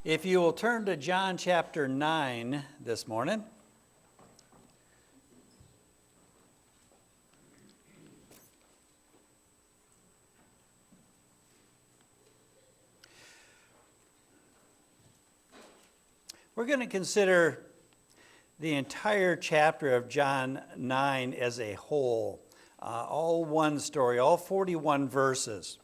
If you will turn to John chapter 9 this morning. We're going to consider the entire chapter of John 9 as a whole, all one story, all 41 verses.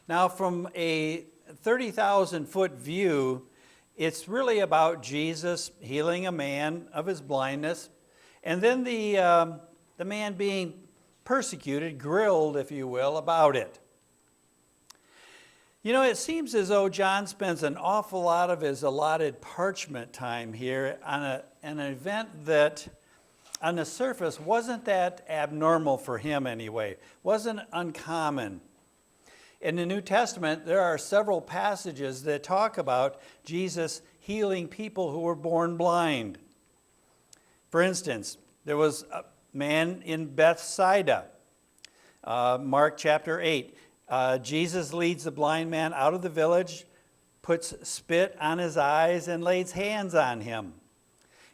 Now, from a 30,000-foot view, it's really about Jesus healing a man of his blindness, and then the man being persecuted, grilled, if you will, about it. You know, it seems as though John spends an awful lot of his allotted parchment time here on an event that, on the surface, wasn't that abnormal for him anyway, wasn't uncommon. In the New Testament, there are several passages that talk about Jesus healing people who were born blind. For instance, there was a man in Bethsaida, Mark chapter 8. Jesus leads the blind man out of the village, puts spit on his eyes, and lays hands on him.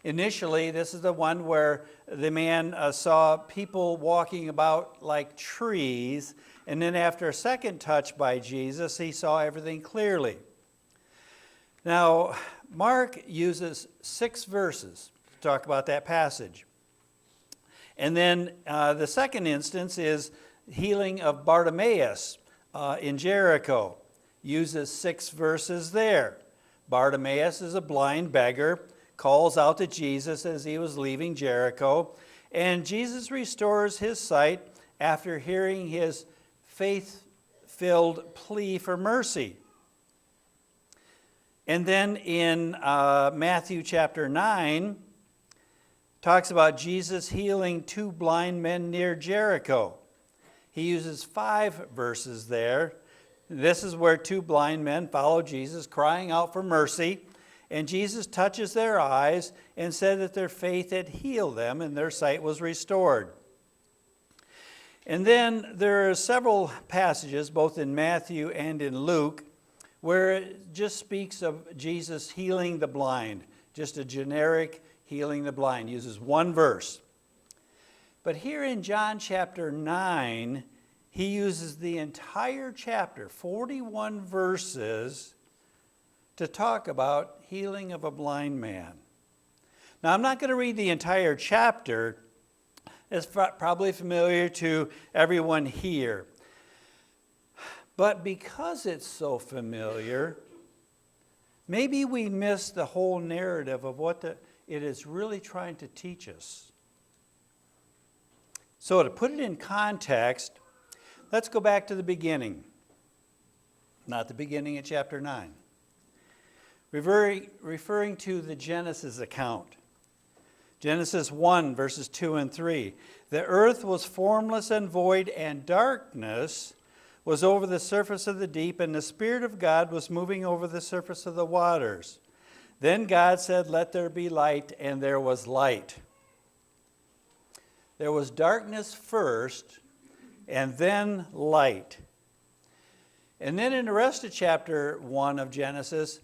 Initially, this is the one where the man saw people walking about like trees, and then after a second touch by Jesus, he saw everything clearly. Now, Mark uses 6 verses to talk about that passage. And then the second instance is healing of Bartimaeus in Jericho. Uses 6 verses there. Bartimaeus is a blind beggar, calls out to Jesus as he was leaving Jericho, and Jesus restores his sight after hearing his faith-filled plea for mercy. And then in Matthew chapter 9, talks about Jesus healing 2 blind men near Jericho. He uses 5 verses there. This is where 2 blind men follow Jesus, crying out for mercy. And Jesus touches their eyes and said that their faith had healed them and their sight was restored. And then there are several passages, both in Matthew and in Luke, where it just speaks of Jesus healing the blind. Just a generic healing the blind. Uses 1 verse. But here in John chapter 9, he uses the entire chapter, 41 verses, to talk about healing of a blind man. Now, I'm not going to read the entire chapter. It's probably familiar to everyone here. But because it's so familiar, maybe we miss the whole narrative of what it is really trying to teach us. So to put it in context, let's go back to the beginning. Not the beginning of chapter 9. Referring to the Genesis account. Genesis 1, verses 2 and 3. The earth was formless and void, and darkness was over the surface of the deep, and the Spirit of God was moving over the surface of the waters. Then God said, "Let there be light," and there was light. There was darkness first, and then light. And then in the rest of chapter 1 of Genesis,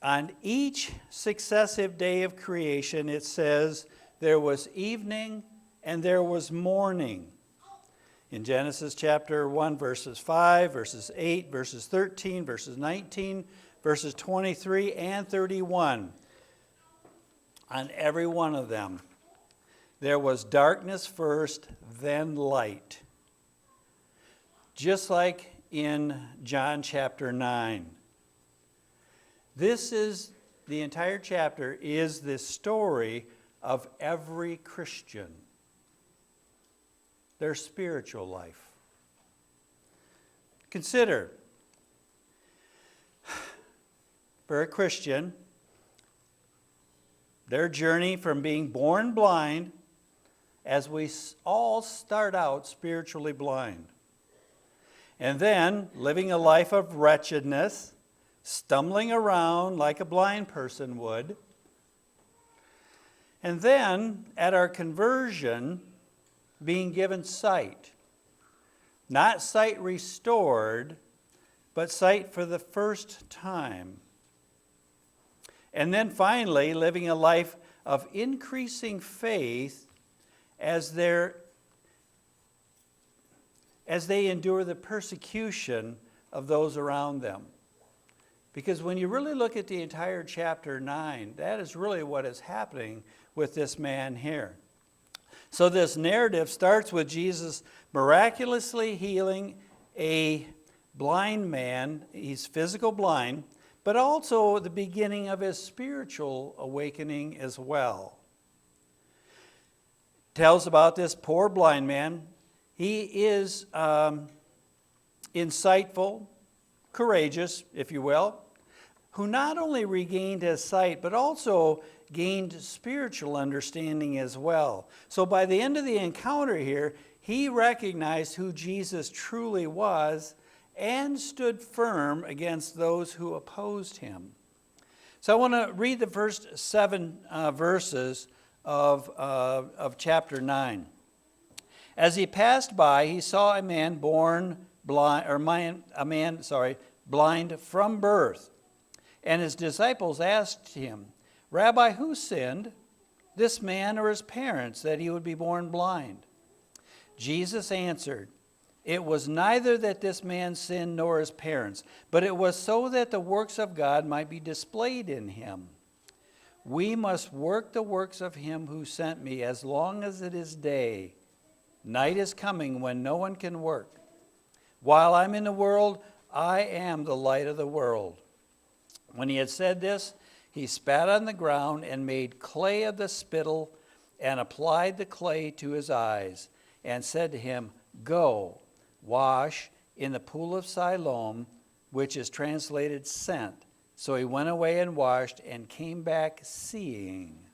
on each successive day of creation, it says, there was evening and there was morning. In Genesis chapter 1, verses 5, verses 8, verses 13, verses 19, verses 23 and 31, on every one of them, there was darkness first, then light. Just like in John chapter 9. This is, the entire chapter is the story of every Christian, their spiritual life. Consider, for a Christian, their journey from being born blind, as we all start out spiritually blind, and then living a life of wretchedness, stumbling around like a blind person would. And then, at our conversion, being given sight. Not sight restored, but sight for the first time. And then finally, living a life of increasing faith as they endure the persecution of those around them. Because when you really look at the entire chapter 9, that is really what is happening with this man here. So this narrative starts with Jesus miraculously healing a blind man. He's physical blind, but also the beginning of his spiritual awakening as well. Tells about this poor blind man. He is insightful, courageous, if you will, who not only regained his sight, but also gained spiritual understanding as well. So by the end of the encounter here, he recognized who Jesus truly was and stood firm against those who opposed him. So I want to read the first 7 verses of chapter 9. As he passed by, he saw a man blind from birth. And his disciples asked him, "Rabbi, who sinned, this man or his parents, that he would be born blind?" Jesus answered, "It was neither that this man sinned nor his parents, but it was so that the works of God might be displayed in him. We must work the works of him who sent me as long as it is day. Night is coming when no one can work. While I'm in the world, I am the light of the world." When he had said this, he spat on the ground and made clay of the spittle and applied the clay to his eyes and said to him, "Go, wash in the pool of Siloam," which is translated sent. So he went away and washed and came back seeing.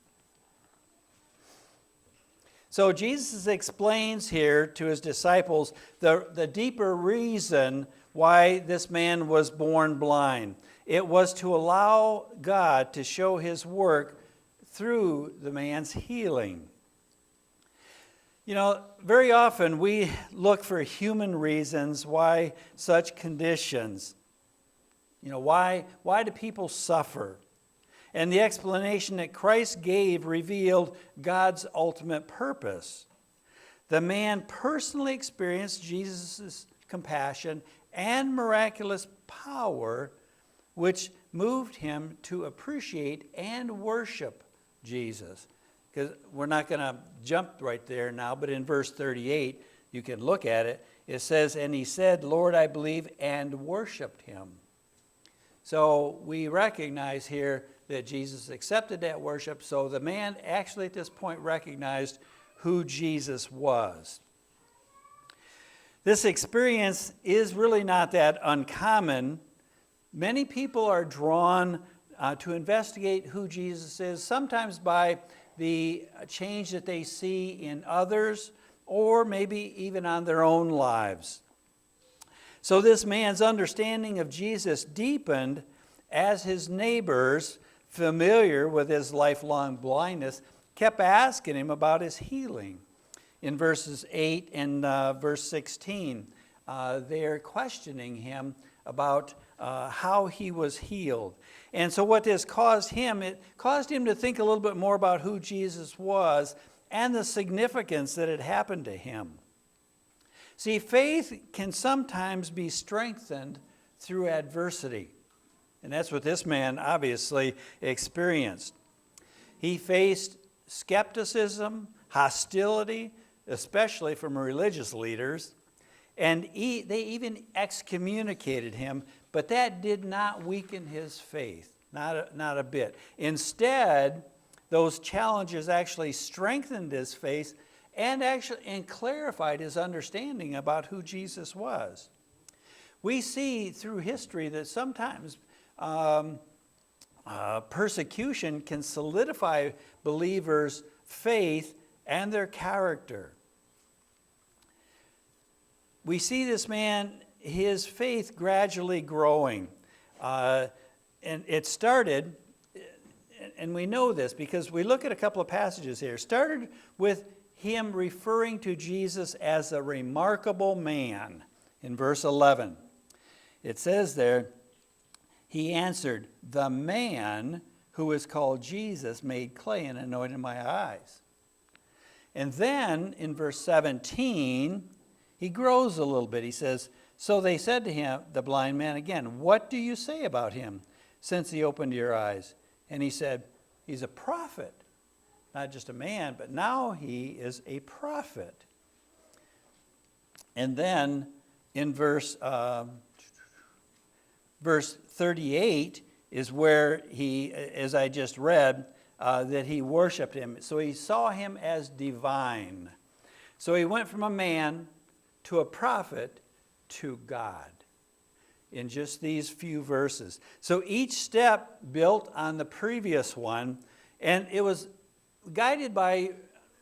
So Jesus explains here to his disciples the deeper reason why this man was born blind. It was to allow God to show his work through the man's healing. You know, very often we look for human reasons why such conditions. You know, why do people suffer? And the explanation that Christ gave revealed God's ultimate purpose. The man personally experienced Jesus' compassion and miraculous power, which moved him to appreciate and worship Jesus. Because we're not going to jump right there now, but in verse 38, you can look at it. It says, "And he said, 'Lord, I believe,' and worshiped him." So we recognize here that Jesus accepted that worship. So the man actually at this point recognized who Jesus was. This experience is really not that uncommon. Many people are drawn to investigate who Jesus is, sometimes by the change that they see in others, or maybe even on their own lives. So this man's understanding of Jesus deepened as his neighbors, familiar with his lifelong blindness, kept asking him about his healing. In verses 8 and verse 16, they're questioning him about how he was healed. And so what this caused him, it caused him to think a little bit more about who Jesus was and the significance that had happened to him. See, faith can sometimes be strengthened through adversity. And that's what this man obviously experienced. He faced skepticism, hostility, especially from religious leaders, and they even excommunicated him, but that did not weaken his faith, not a bit. Instead, those challenges actually strengthened his faith and clarified his understanding about who Jesus was. We see through history that sometimes persecution can solidify believers' faith and their character. We see this man, his faith gradually growing. And it started, and we know this because we look at a couple of passages here. Started with him referring to Jesus as a remarkable man in verse 11. It says there, he answered, "The man who is called Jesus, made clay and anointed my eyes. And then in verse 17, he grows a little bit. He says, so they said to him, the blind man again, what do you say about him since he opened your eyes? And he said, he's a prophet. Not just a man, but now he is a prophet. And then in verse 38 is where he, as I just read, that he worshiped him. So he saw him as divine. So he went from a man to a prophet to God in just these few verses. So each step built on the previous one, and it was guided by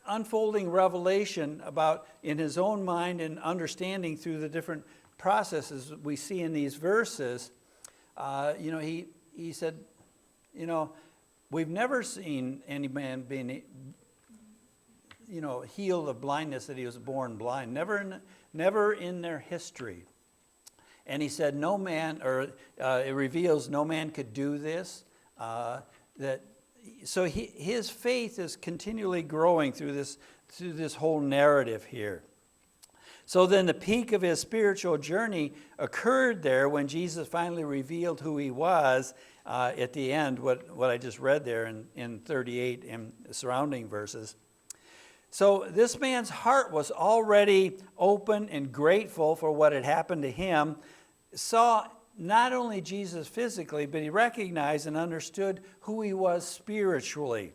unfolding revelation about in his own mind and understanding through the different processes we see in these verses. He said, we've never seen any man being, healed of blindness that he was born blind. Never in their history. And he said, no man, it reveals no man could do this. So his faith is continually growing through this whole narrative here. So then the peak of his spiritual journey occurred there when Jesus finally revealed who he was at the end, what I just read there in 38 and surrounding verses. So this man's heart was already open and grateful for what had happened to him, saw not only Jesus physically, but he recognized and understood who he was spiritually.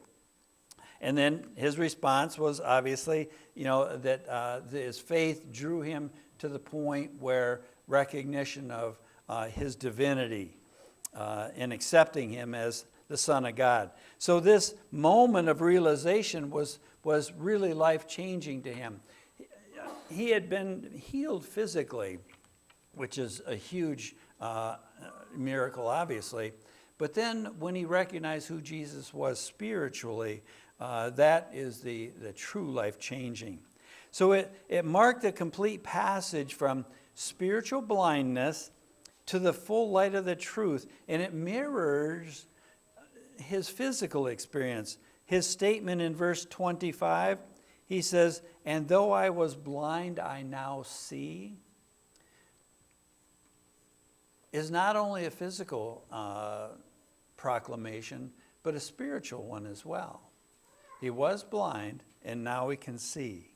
And then his response was obviously, that his faith drew him to the point where recognition of his divinity and accepting him as the Son of God. So this moment of realization was really life-changing to him. He had been healed physically, which is a huge miracle, obviously. But then when he recognized who Jesus was spiritually, that is the true life-changing. So it marked a complete passage from spiritual blindness to the full light of the truth. And it mirrors his physical experience. His statement in verse 25, he says, and though I was blind, I now see, is not only a physical proclamation, but a spiritual one as well. He was blind, and now he can see.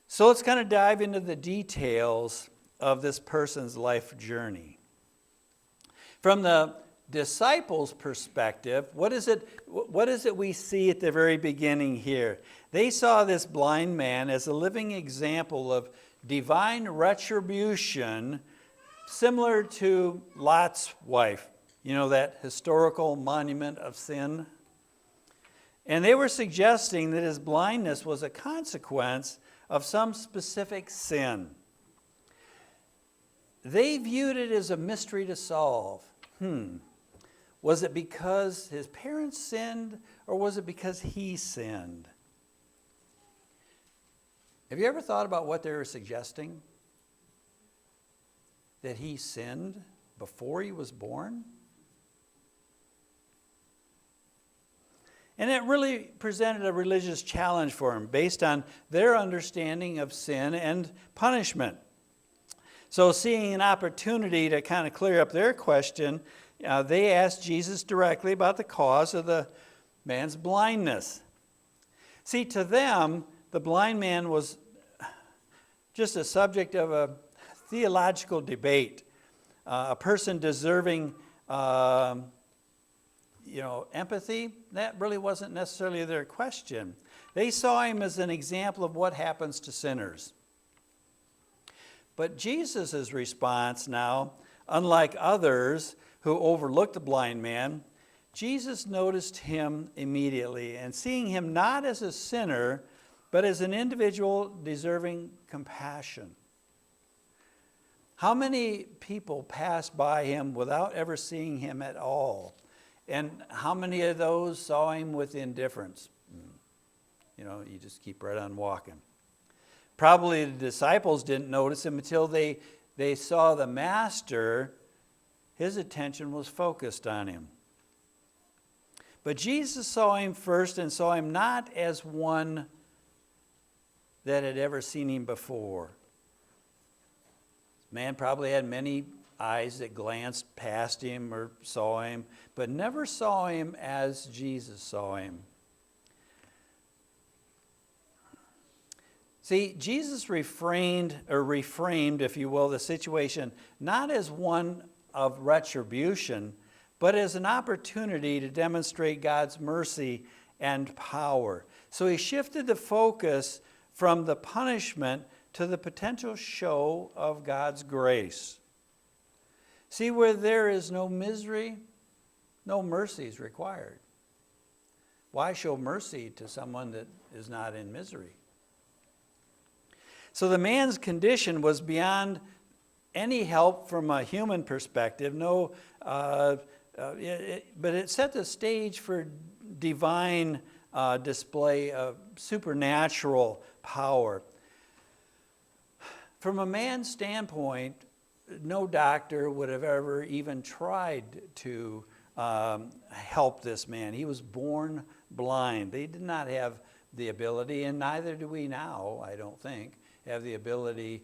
So let's kind of dive into the details of this person's life journey. From the disciples' perspective, what is it we see at the very beginning here? They saw this blind man as a living example of divine retribution, similar to Lot's wife, that historical monument of sin. And they were suggesting that his blindness was a consequence of some specific sin. They viewed it as a mystery to solve. Was it because his parents sinned, or was it because he sinned? Have you ever thought about what they were suggesting? That he sinned before he was born? And it really presented a religious challenge for him based on their understanding of sin and punishment. So seeing an opportunity to kind of clear up their question, they asked Jesus directly about the cause of the man's blindness. See, to them, the blind man was just a subject of a theological debate, a person deserving empathy. That really wasn't necessarily their question. They saw him as an example of what happens to sinners. But Jesus' response now, unlike others who overlooked the blind man, Jesus noticed him immediately, and seeing him not as a sinner, but as an individual deserving compassion. How many people passed by him without ever seeing him at all? And how many of those saw him with indifference? You just keep right on walking. Probably the disciples didn't notice him until they saw the master. His attention was focused on him. But Jesus saw him first and saw him not as one that had ever seen him before. Man probably had many eyes that glanced past him or saw him, but never saw him as Jesus saw him. See, Jesus reframed, if you will, the situation not as one of retribution, but as an opportunity to demonstrate God's mercy and power. So he shifted the focus from the punishment to the potential show of God's grace. See, where there is no misery, no mercy is required. Why show mercy to someone that is not in misery? So the man's condition was beyond any help from a human perspective. But it set the stage for divine display of supernatural power. From a man's standpoint, no doctor would have ever even tried to help this man. He was born blind. They did not have the ability, and neither do we now, I don't think, have the ability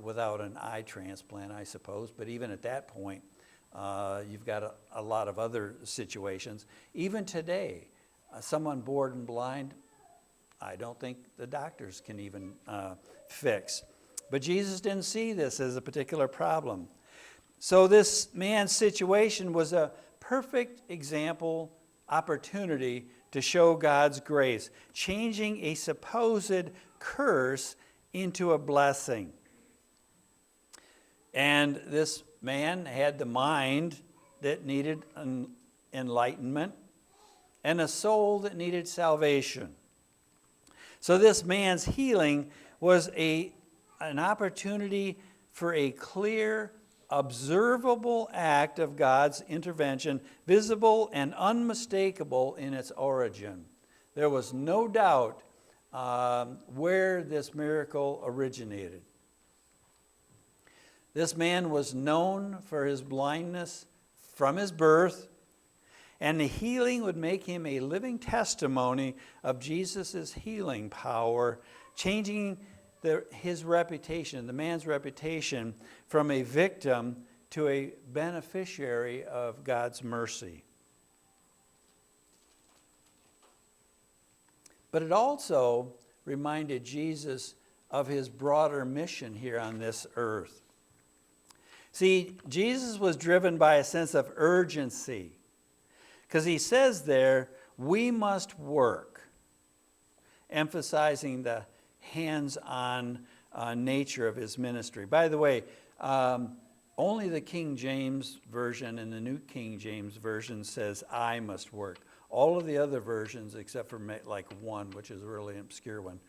without an eye transplant, I suppose. But even at that point, you've got a lot of other situations. Even today, someone born blind, I don't think the doctors can even fix. But Jesus didn't see this as a particular problem. So this man's situation was a perfect example, opportunity to show God's grace, changing a supposed curse into a blessing. And this man had the mind that needed enlightenment and a soul that needed salvation. So this man's healing was an opportunity for a clear, observable act of God's intervention, visible and unmistakable in its origin. There was no doubt where this miracle originated. This man was known for his blindness from his birth, and the healing would make him a living testimony of Jesus' healing power, changing his reputation, the man's reputation, from a victim to a beneficiary of God's mercy. But it also reminded Jesus of his broader mission here on this earth. See, Jesus was driven by a sense of urgency, because he says there, we must work, emphasizing the hands-on nature of his ministry. By the way, only the King James Version and the New King James Version says, I must work. All of the other versions, except for like one, which is a really obscure one,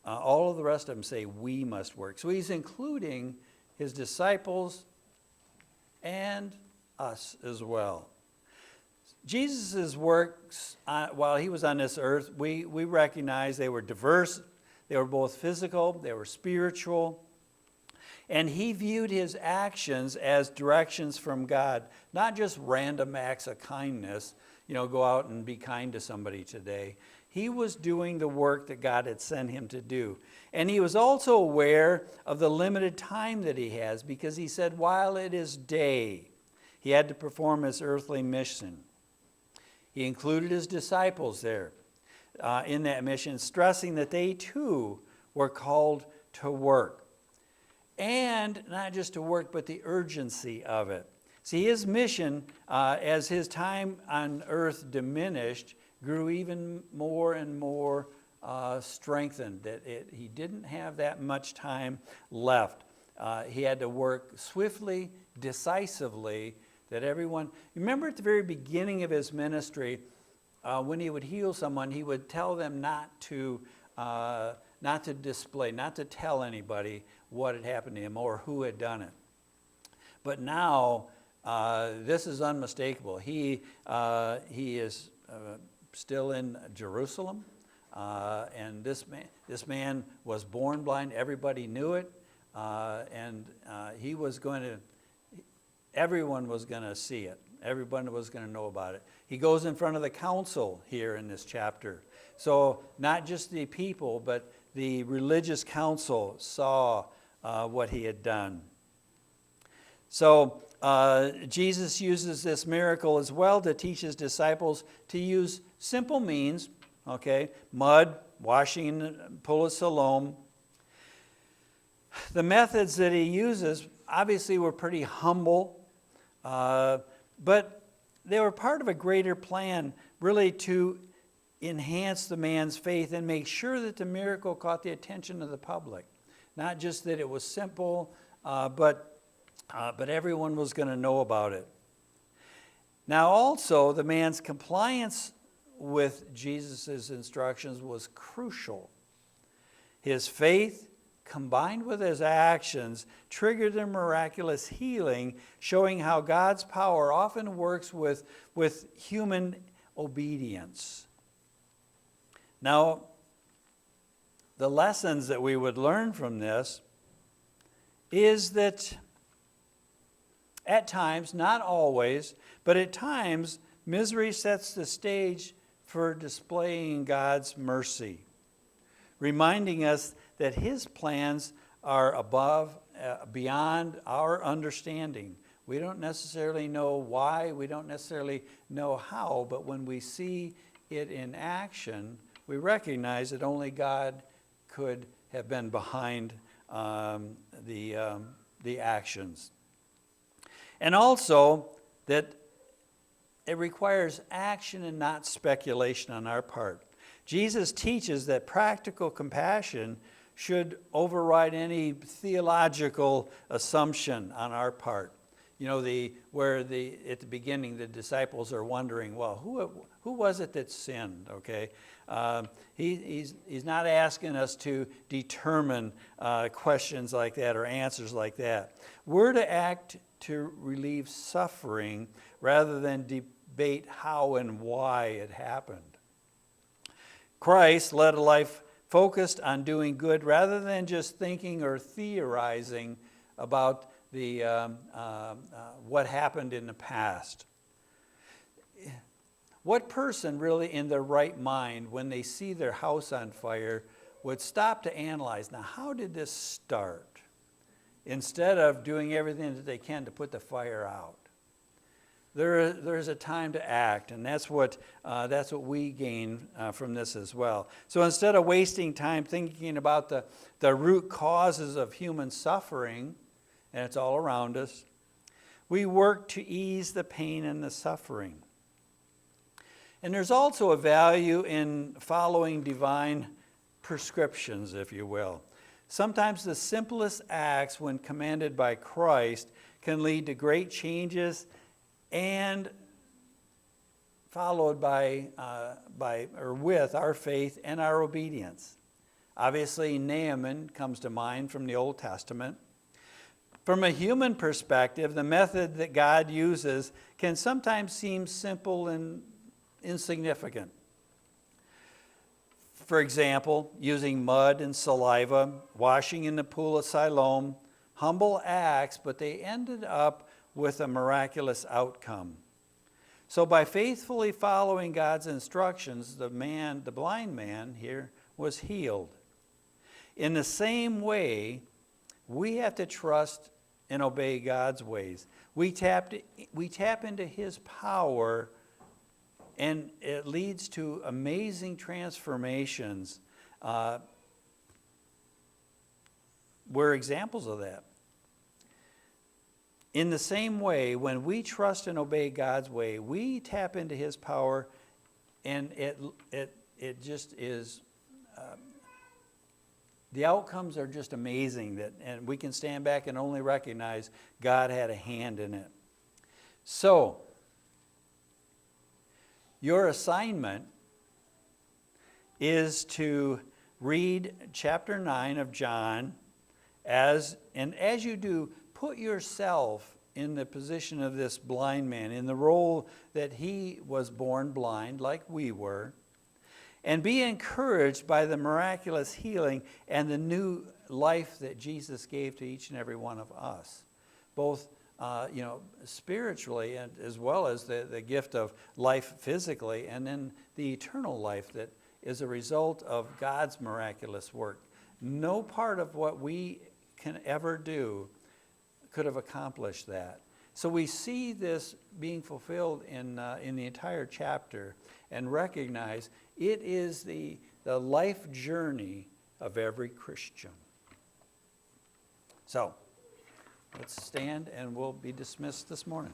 all of the rest of them say, we must work. So he's including his disciples and us as well. Jesus' works, while he was on this earth, we recognize they were diverse. They were both physical, they were spiritual. And he viewed his actions as directions from God, not just random acts of kindness. Go out and be kind to somebody today. He was doing the work that God had sent him to do. And he was also aware of the limited time that he has, because he said, while it is day, he had to perform his earthly mission. He included his disciples there in that mission, stressing that they too were called to work. And not just to work, but the urgency of it. See, his mission, as his time on earth diminished, grew even more and more strengthened. He didn't have that much time left. He had to work swiftly, decisively, that everyone... Remember at the very beginning of his ministry, when he would heal someone, he would tell them not to display, not to tell anybody what had happened to him or who had done it. But now, this is unmistakable. He is still in Jerusalem, and this man was born blind. Everybody knew it, and everyone was going to see it. Everyone was going to know about it. He goes in front of the council here in this chapter. So not just the people, but the religious council saw what he had done. So Jesus uses this miracle as well to teach his disciples to use simple means, okay, mud, washing in the pool of Siloam. The methods that he uses obviously were pretty humble, but they were part of a greater plan, really to enhance the man's faith and make sure that the miracle caught the attention of the public. Not just that it was simple, but everyone was going to know about it. Now also, the man's compliance with Jesus' instructions was crucial. His faith, combined with his actions, triggered a miraculous healing, showing how God's power often works with human obedience. Now, the lessons that we would learn from this is that at times, not always, but at times, misery sets the stage for displaying God's mercy, reminding us that his plans are beyond our understanding. We don't necessarily know why, we don't necessarily know how, but when we see it in action, we recognize that only God could have been behind the actions. And also that it requires action and not speculation on our part. Jesus teaches that practical compassion should override any theological assumption on our part. You know, at the beginning the disciples are wondering, well, who was it that sinned? Okay, he's not asking us to determine questions like that or answers like that. We're to act to relieve suffering rather than debate how and why it happened. Christ led a life focused on doing good rather than just thinking or theorizing about what happened in the past. What person really in their right mind, when they see their house on fire, would stop to analyze, now how did this start? Instead of doing everything that they can to put the fire out. There's a time to act, and that's what we gain from this as well. So instead of wasting time thinking about the root causes of human suffering, and it's all around us, we work to ease the pain and the suffering. And there's also a value in following divine prescriptions, if you will. Sometimes the simplest acts, when commanded by Christ, can lead to great changes and followed with our faith and our obedience. Obviously, Naaman comes to mind from the Old Testament. From a human perspective, the method that God uses can sometimes seem simple and insignificant. For example, using mud and saliva, washing in the pool of Siloam, humble acts, but they ended up with a miraculous outcome. So by faithfully following God's instructions, the blind man here was healed. In the same way, we have to trust and obey God's ways. We tap into his power, and it leads to amazing transformations. We're examples of that. In the same way, when we trust and obey God's way, we tap into his power, and it just is, the outcomes are just amazing, and we can stand back and only recognize God had a hand in it. So, your assignment is to read chapter 9 of John, as you do, put yourself in the position of this blind man, in the role that he was born blind, like we were, and be encouraged by the miraculous healing and the new life that Jesus gave to each and every one of us, both spiritually, and as well as the gift of life physically, and then the eternal life that is a result of God's miraculous work. No part of what we can ever do could have accomplished that. So we see this being fulfilled in the entire chapter, and recognize it is the life journey of every Christian. So let's stand, and we'll be dismissed this morning.